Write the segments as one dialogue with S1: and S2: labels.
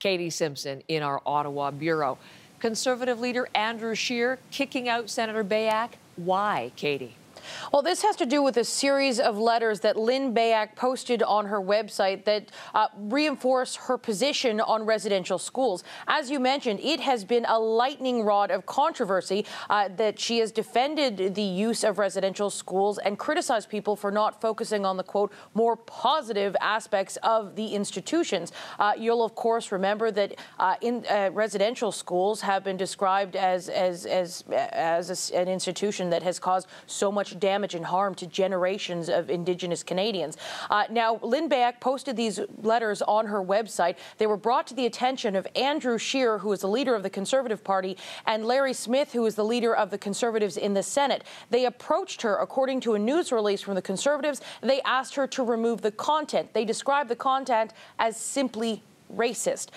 S1: Katie Simpson in our Ottawa bureau. Conservative leader Andrew Scheer kicking out Senator Beyak. Why, Katie?
S2: Well, this has to do with a series of letters that Lynn Beyak posted on her website that reinforce her position on residential schools. As you mentioned, it has been a lightning rod of controversy that she has defended the use of residential schools and criticized people for not focusing on the, quote, more positive aspects of the institutions. You'll, of course, remember that residential schools have been described as an institution that has caused so much damage and harm to generations of Indigenous Canadians. Now, Lynn Beyak posted these letters on her website. They were brought to the attention of Andrew Scheer, who is the leader of the Conservative Party, and Larry Smith, who is the leader of the Conservatives in the Senate. They approached her, according to a news release from the Conservatives. They asked her to remove the content. They described the content as simply racist.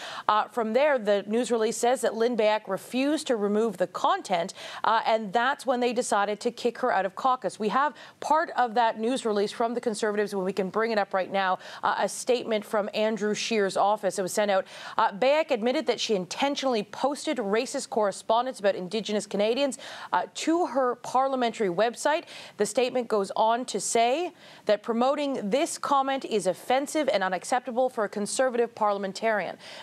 S2: From there, the news release says that Lynn Beyak refused to remove the content, and that's when they decided to kick her out of caucus. We have part of that news release from the Conservatives, when we can bring it up right now, a statement from Andrew Scheer's office. It was sent out. Beyak admitted that she intentionally posted racist correspondence about Indigenous Canadians to her parliamentary website. The statement goes on to say that promoting this comment is offensive and unacceptable for a Conservative parliamentarian.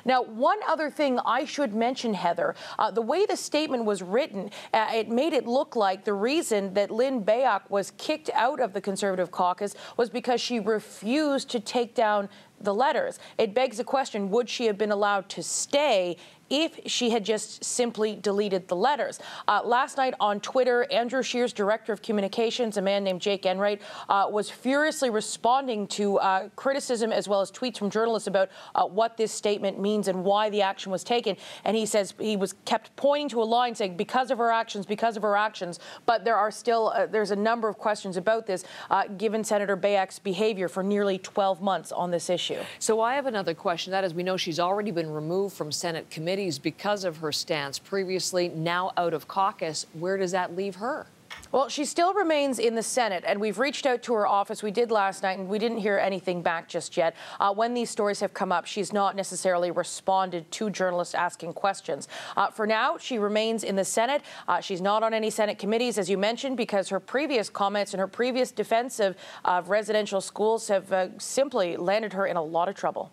S2: Now, one other thing I should mention, Heather, the way the statement was written, it made it look like the reason that Lynn Beyak was kicked out of the Conservative caucus was because she refused to take down the letters. It begs the question, would she have been allowed to stay if she had just simply deleted the letters? Last night on Twitter, Andrew Scheer's director of communications, a man named Jake Enright, was furiously responding to criticism as well as tweets from journalists about what this statement means and why the action was taken. And he says he was kept pointing to a line saying, because of her actions, because of her actions. But there are still, there's a number of questions about this, given Senator Beyak's behavior for nearly 12 months on this issue.
S1: So I have another question. That is, we know she's already been removed from Senate committees because of her stance previously, now out of caucus. Where does that leave her?
S2: Well, she still remains in the Senate, and we've reached out to her office. We did last night, and we didn't hear anything back just yet. When these stories have come up, she's not necessarily responded to journalists asking questions. For now, she remains in the Senate. She's not on any Senate committees, as you mentioned, because her previous comments and her previous defense of residential schools have simply landed her in a lot of trouble.